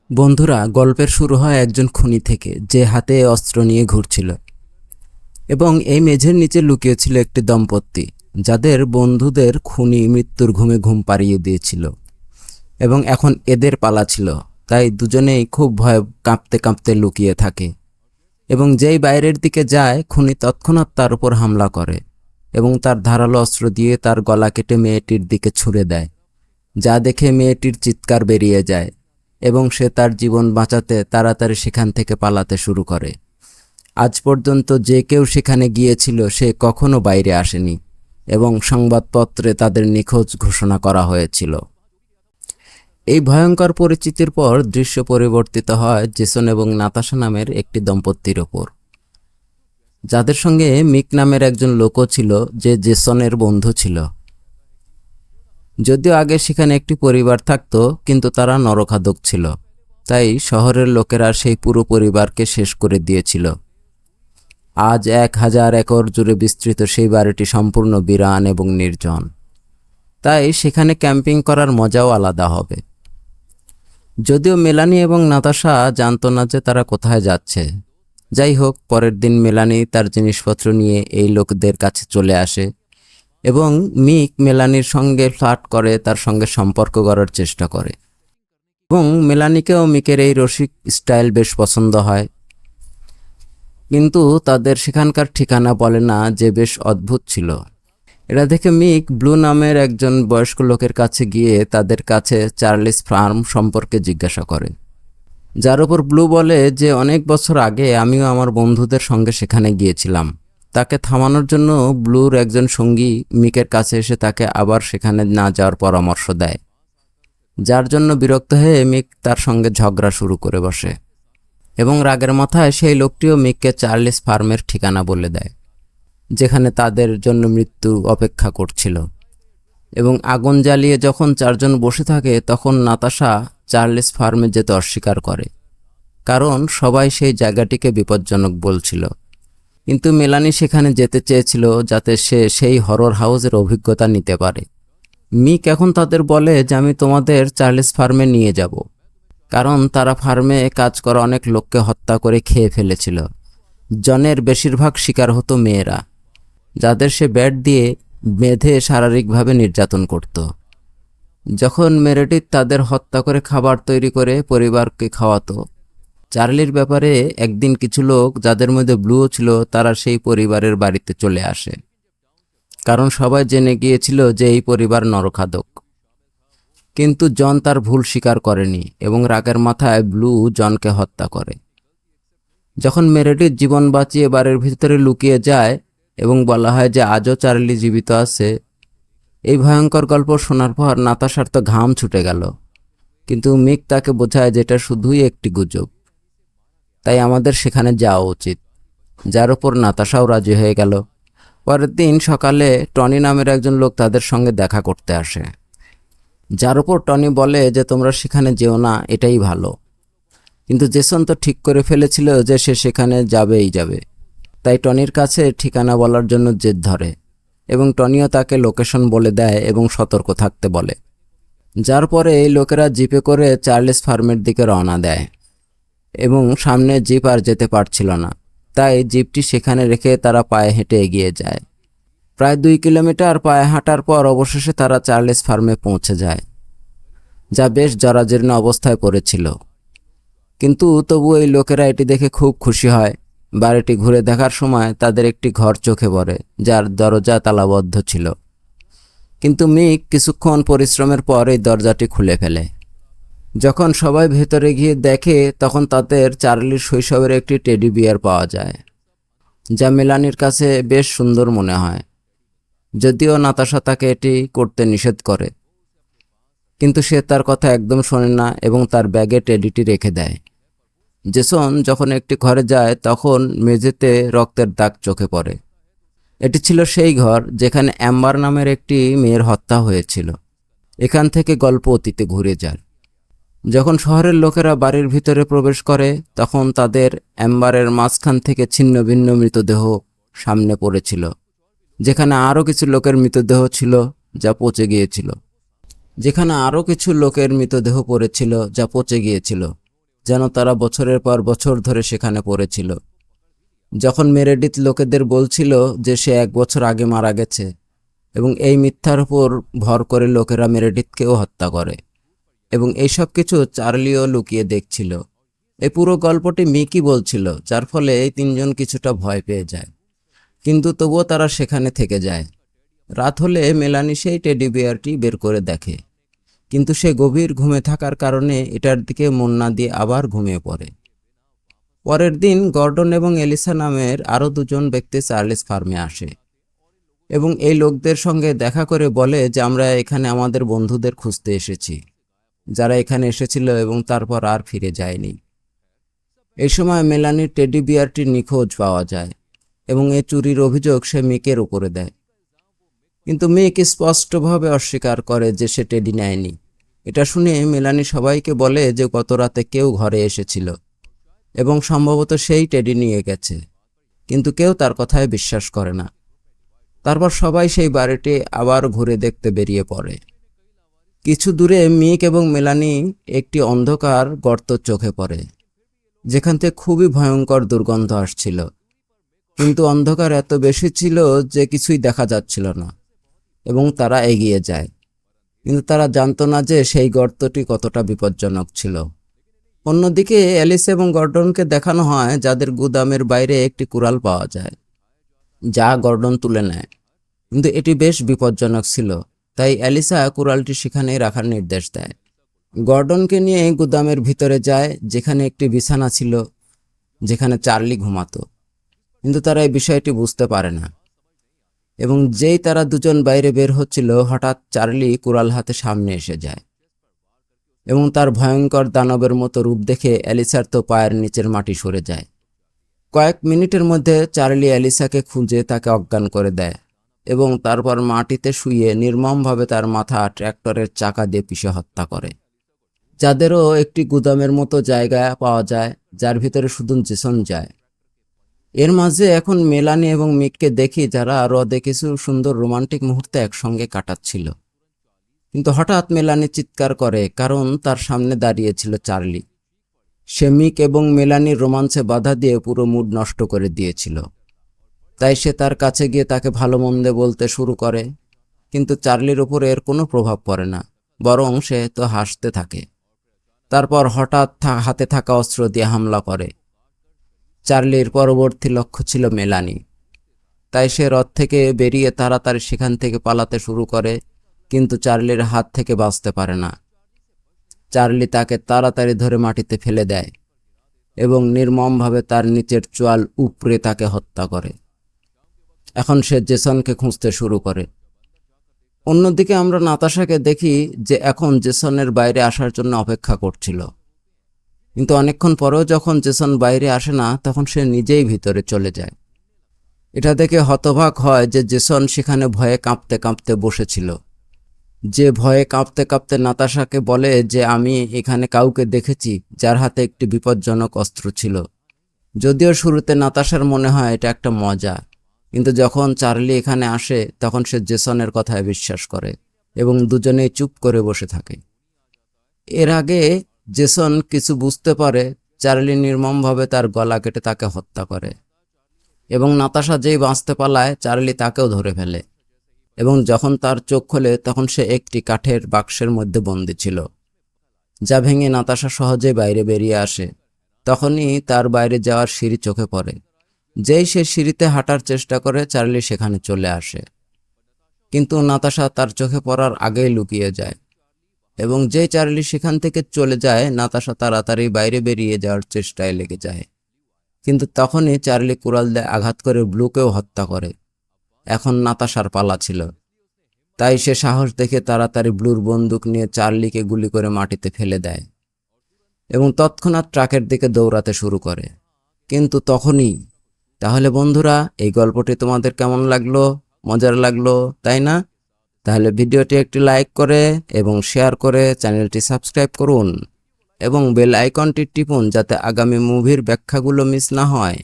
বন্ধুরা, গল্পের শুরু হয় একজন খুনি থেকে, যে হাতে অস্ত্র নিয়ে ঘুরছিল এবং এই মেঝের নিচে লুকিয়ে ছিল একটি দম্পতি, যাদের বন্ধুদের খুনি মৃত্যুর ঘুমে ঘুম পাড়িয়ে দিয়েছিল এবং এখন এদের পালা ছিল। তাই দুজনেই খুব ভয়ে কাঁপতে কাঁপতে লুকিয়ে থাকে এবং যেই বাইরের দিকে যায়, খুনি তৎক্ষণাৎ তার উপর হামলা করে এবং তার ধারালো অস্ত্র দিয়ে তার গলা কেটে মেয়েটির দিকে ছুঁড়ে দেয়, যা দেখে মেয়েটির চিৎকার বেরিয়ে যায় এবং সে তার জীবন বাঁচাতে তাড়াতাড়ি সেখান থেকে পালাতে শুরু করে। আজ পর্যন্ত যে কেউ সেখানে গিয়েছিল সে কখনো বাইরে আসেনি এবং সংবাদপত্রে তাদের নিখোঁজ ঘোষণা করা হয়েছিল। এই ভয়ঙ্কর পরিচিতির পর দৃশ্য পরিবর্তিত হয় জেসন এবং নাতাশা নামের একটি দম্পতির ওপর, যাদের সঙ্গে মিক নামের একজন লোকও ছিল, যে জেসনের বন্ধু ছিল। যদিও আগে সেখানে একটি পরিবার থাকতো, কিন্তু তারা নরখাদক ছিল, তাই শহরের লোকেরা সেই পুরো পরিবারকে শেষ করে দিয়েছিল। আজ 1000 একর জুড়ে বিস্তৃত সেই বাড়িটি সম্পূর্ণ বিরান এবং নির্জন, তাই সেখানে ক্যাম্পিং করার মজাও আলাদা হবে। যদিও মেলানি এবং নাতাশা জানতো না যে তারা কোথায় যাচ্ছে। যাই হোক, পরের দিন মেলানি তার জিনিসপত্র নিয়ে এই লোকদের কাছে চলে আসে এবং মিক মেলানির সঙ্গে ফ্লার্ট করে, তার সঙ্গে সম্পর্ক করার চেষ্টা করে এবং মেলানিকেও মিকের এই রসিক স্টাইল বেশ পছন্দ হয়। কিন্তু তাদের সেখানকার ঠিকানা বলে না, যে বেশ অদ্ভুত ছিল। এটা দেখে মিক ব্লু নামের একজন বয়স্ক লোকের কাছে গিয়ে তাদের কাছে চার্লিস ফার্ম সম্পর্কে জিজ্ঞাসা করে, যার উপর ব্লু বলে যে অনেক বছর আগে আমিও আমার বন্ধুদের সঙ্গে সেখানে গিয়েছিলাম। তাকে থামানোর জন্য ব্লুর একজন সঙ্গী মিকের কাছে এসে তাকে আবার সেখানে না যাওয়ার পরামর্শ দেয়, যার জন্য বিরক্ত হয়ে মিক তার সঙ্গে ঝগড়া শুরু করে বসে এবং রাগের মাথায় সেই লোকটিও মিককে চার্লিস ফার্মের ঠিকানা বলে দেয়, যেখানে তাদের জন্য মৃত্যু অপেক্ষা করছিল। এবং আগুন জ্বালিয়ে যখন চারজন বসে থাকে, তখন নাতাশা চার্লিস ফার্মে যেতে অস্বীকার করে, কারণ সবাই সেই জায়গাটিকে বিপজ্জনক বলছিল। কিন্তু মেলানি সেখানে যেতে চেয়েছিল যাতে সে সেই হরর হাউসের অভিজ্ঞতা নিতে পারে। মিক এখন তাদের বলে যে আমি তোমাদের চার্লিস ফার্মে নিয়ে যাব, কারণ তারা ফার্মে কাজ করা অনেক লোককে হত্যা করে খেয়ে ফেলেছিল। জনের বেশিরভাগ শিকার হতো মেয়েরা, যাদের সে ব্যাট দিয়ে বেঁধে শারীরিকভাবে নির্যাতন করত। যখন মেরেডিথ তাদের হত্যা করে খাবার তৈরি করে পরিবারকে খাওয়াতো, চার্লির ব্যাপারে একদিন কিছু লোক, যাদের মধ্যে ব্লুও ছিল, তারা সেই পরিবারের বাড়িতে চলে আসে, কারণ সবাই জেনে গিয়েছিল যে এই পরিবার নরখাদক। কিন্তু জন তার ভুল স্বীকার করেনি এবং রাগের মাথায় ব্লু জনকে হত্যা করে। যখন মেরেডিথ জীবন বাঁচিয়ে বাড়ির ভিতরে লুকিয়ে যায় এবং বলা হয় যে আজও চার্লি জীবিত আছে, এই ভয়ঙ্কর গল্প শোনার পর নাতাশার তো ঘাম ছুটে গেল। কিন্তু মিক তাকে বোঝায় যে এটা শুধুই একটি গুজব, তাই আমাদের সেখানে যাওয়া উচিত, যার উপর নাতাশাও রাজি হয়ে গেল। পরের দিন সকালে টনি নামের একজন লোক তাদের সঙ্গে দেখা করতে আসে, যার উপর টনি বলে যে তোমরা সেখানে যেও না, এটাই ভালো। কিন্তু জেসন তো ঠিক করে ফেলেছিল যে সে সেখানে যাবেই যাবে, তাই টনির কাছে ঠিকানা বলার জন্য জেদ ধরে এবং টনিও তাকে লোকেশন বলে দেয় এবং সতর্ক থাকতে বলে। যার পরে এই লোকেরা জিপে করে চার্লিস ফার্মের দিকে রওনা দেয় এবং সামনে জিপ আর যেতে পারছিল না, তাই জিপটি সেখানে রেখে তারা পায়ে হেঁটে এগিয়ে যায়। প্রায় 2 কিলোমিটার পায়ে হাঁটার পর অবশেষে তারা চার্লিস ফার্মে পৌঁছে যায়, যা বেশ জরাজীর্ণ অবস্থায় পড়েছিল। কিন্তু তবু এই লোকেরা এটি দেখে খুব খুশি হয়। বাড়িটি ঘুরে দেখার সময় তাদের একটি ঘর চোখে পড়ে, যার দরজা তালাবদ্ধ ছিল। কিন্তু মিক কিছুক্ষণ পরিশ্রমের পর এই দরজাটি খুলে ফেলে। যখন সবাই ভেতরে গিয়ে দেখে, তখন তাদের চার্লির শৈশবের একটি টেডি বিয়ার পাওয়া যায়, যা মেলানির কাছে বেশ সুন্দর মনে হয়। যদিও নাতাশা তাকে এটি করতে নিষেধ করে, কিন্তু সে তার কথা একদম শোনে না এবং তার ব্যাগে টেডিটি রেখে দেয়। জেসন যখন একটি ঘরে যায়, তখন মেঝেতে রক্তের দাগ চোখে পড়ে। এটি ছিল সেই ঘর যেখানে অ্যাম্বার নামের একটি মেয়ের হত্যা হয়েছিল। এখান থেকে গল্প অতীতে ঘুরে যায়। যখন শহরের লোকেরা বাড়ির ভিতরে প্রবেশ করে, তখন তাদের অ্যাম্বারের মাঝখান থেকে ছিন্ন ভিন্ন মৃতদেহ সামনে পড়েছিল, যেখানে আরও কিছু লোকের মৃতদেহ ছিল যা পচে গিয়েছিল। যেন তারা বছরের পর বছর ধরে সেখানে পড়েছিল। যখন মেরেডিথ লোকেদের বলছিল যে সে 1 বছর আগে মারা গেছে, এবং এই মিথ্যার উপর ভর করে লোকেরা মেরেডিথকেও হত্যা করে, এবং এইসব কিছু চার্লিও লুকিয়ে দেখছিল। এই পুরো গল্পটি মিকি বলছিল, যার ফলে এই 3 জন কিছুটা ভয় পেয়ে যায়, কিন্তু তবুও তারা সেখানে থেকে যায়। রাত হলে মেলানি সেই টেডি বিয়ারটি বের করে দেখে, কিন্তু সে গভীর ঘুমে থাকার কারণে এটার দিকে মন না দিয়ে আবার ঘুমিয়ে পড়ে। পরের দিন গর্ডন এবং এলিসা নামের আরও 2 জন ব্যক্তি চার্লিস ফার্মে আসে এবং এই লোকদের সঙ্গে দেখা করে বলে যে আমরা এখানে আমাদের বন্ধুদের খুঁজতে এসেছি, যারা এখানে এসেছিল এবং তারপর আর ফিরে যায়নি। এই সময় মেলানির টেডি বিয়ারটি নিখোঁজ পাওয়া যায় এবং এই চুরির অভিযোগ সে মিকের উপরে দেয়, কিন্তু মিক স্পষ্টভাবে অস্বীকার করে যে সে টেডি নেয়নি। এটা শুনে মেলানি সবাইকে বলে যে গত রাতে কেউ ঘরে এসেছিল এবং সম্ভবত সেই টেডি নিয়ে গেছে, কিন্তু কেউ তার কথায় বিশ্বাস করে না। তারপর সবাই সেই বাড়িটি আবার ঘুরে দেখতে বেরিয়ে পড়ে। কিছু দূরে মিক এবং মেলানি একটি অন্ধকার গর্ত চোখে পড়ে, যেখান থেকে খুবই ভয়ঙ্কর দুর্গন্ধ আসছিল, কিন্তু অন্ধকার এত বেশি ছিল যে কিছুই দেখা যাচ্ছিল না, এবং তারা এগিয়ে যায়, কিন্তু তারা জানতো না যে সেই গর্তটি কতটা বিপজ্জনক ছিল। অন্যদিকে অ্যালিস এবং গর্ডনকে দেখানো হয় যাদের গুদামের বাইরে একটি কুড়াল পাওয়া যায়, যা গর্ডন তুলে নেয়, কিন্তু এটি বেশ বিপজ্জনক ছিল, তাই অ্যালিসা কুড়ালটি সেখানেই রাখার নির্দেশ দেয়। গর্ডনকে নিয়ে গুদামের ভিতরে যায়, যেখানে একটি বিছানা ছিল যেখানে চার্লি ঘুমাতো, কিন্তু তারা এই বিষয়টি বুঝতে পারে না। এবং যেই তারা 2 জন বাইরে বের হচ্ছিল, হঠাৎ চার্লি কুড়াল হাতে সামনে এসে যায় এবং তার ভয়ঙ্কর দানবের মতো রূপ দেখে অ্যালিসার তো পায়ের নিচের মাটি সরে যায়। কয়েক মিনিটের মধ্যে চার্লি অ্যালিসাকে খুঁজে তাকে অজ্ঞান করে দেয় এবং তারপর মাটিতে শুইয়ে নির্মমভাবে তার মাথা ট্র্যাক্টরের চাকা দিয়ে পিষে হত্যা করে। যাদেরও একটি গুদামের মতো জায়গা পাওয়া যায়, যার ভিতরে শুধু জেসন যায়। এর মাঝে এখন মেলানি এবং মিককে দেখি, যারা হ্রদে কিছু সুন্দর রোমান্টিক মুহূর্তে একসঙ্গে কাটাচ্ছিল, কিন্তু হঠাৎ মেলানি চিৎকার করে, কারণ তার সামনে দাঁড়িয়েছিল চার্লি। সে মিক এবং মেলানির রোমাঞ্চে বাধা দিয়ে পুরো মুড নষ্ট করে দিয়েছিল, তাই সে তার কাছে গিয়ে তাকে ভালো মন্দে বলতে শুরু করে, কিন্তু চার্লির উপরে এর কোনো প্রভাব পড়ে না, বরং সে তো হাসতে থাকে। তারপর হঠাৎ হাতে থাকা অস্ত্র দিয়ে হামলা করে। চার্লির পরবর্তী লক্ষ্য ছিল মেলানি, তাই সে হ্রদ থেকে বেরিয়ে তাড়াতাড়ি সেখান থেকে পালাতে শুরু করে, কিন্তু চার্লির হাত থেকে বাঁচতে পারে না। চার্লি তাকে তাড়াতাড়ি ধরে মাটিতে ফেলে দেয় এবং নির্মমভাবে তার নিচের চোয়াল উপড়ে তাকে হত্যা করে। এখন সে জেসনকে খুঁজতে শুরু করে। অন্যদিকে আমরা নাতাশাকে দেখি যে এখন জেসনের বাইরে আসার জন্য অপেক্ষা করছিল, কিন্তু অনেকক্ষণ পরেও যখন জেসন বাইরে আসে না, তখন সে নিজেই ভিতরে চলে যায়। এটা দেখে হতবাক হয় যে জেসন সেখানে ভয়ে কাঁপতে কাঁপতে বসেছিল। যে ভয়ে কাঁপতে কাঁপতে নাতাশাকে বলে যে আমি এখানে কাউকে দেখেছি যার হাতে একটি বিপজ্জনক অস্ত্র ছিল। যদিও শুরুতে নাতাশার মনে হয় এটা একটা মজা, কিন্তু যখন চার্লি এখানে আসে তখন সে জেসনের কথায় বিশ্বাস করে এবং দুজনেই চুপ করে বসে থাকে। এর আগে জেসন কিছু বুঝতে পারে, চার্লি নির্মমভাবে তার গলা কেটে তাকে হত্যা করে এবং নাতাশা যেই বাঁচতে পালায়, চার্লি তাকেও ধরে ফেলে এবং যখন তার চোখ খোলে তখন সে একটি কাঠের বাক্সের মধ্যে বন্দী ছিল, যা ভেঙে নাতাশা সহজে বাইরে বেরিয়ে আসে। তখনই তার বাইরে যাওয়ার সিঁড়ি চোখে পড়ে। যেই সে সিঁড়িতে হাঁটার চেষ্টা করে, চার্লি সেখানে চলে আসে, কিন্তু নাতাশা তার চোখে পড়ার আগেই লুকিয়ে যায় এবং যেই চার্লি সেখান থেকে চলে যায়, নাতাশা তাড়াতাড়ি বাইরে বেরিয়ে যাওয়ার চেষ্টায় লেগে যায়, কিন্তু তখনই চার্লি কুড়াল দিয়ে আঘাত করে ব্লুকেও হত্যা করে। এখন নাতাশার পালা ছিল, তাই সে সাহস দেখে তাড়াতাড়ি ব্লুর বন্দুক নিয়ে চার্লিকে গুলি করে মাটিতে ফেলে দেয় এবং তৎক্ষণাৎ ট্রাকের দিকে দৌড়াতে শুরু করে। কিন্তু তখনই, তাহলে বন্ধুরা, এই গল্পটি তোমাদের কেমন লাগলো? মজার লাগলো, তাই না? তাহলে ভিডিওটি একটি লাইক করে এবং শেয়ার করে চ্যানেলটি সাবস্ক্রাইব করুন এবং বেল আইকনটি টিপুন, যাতে আগামী মুভির ব্যাখ্যাগুলো মিস না হয়।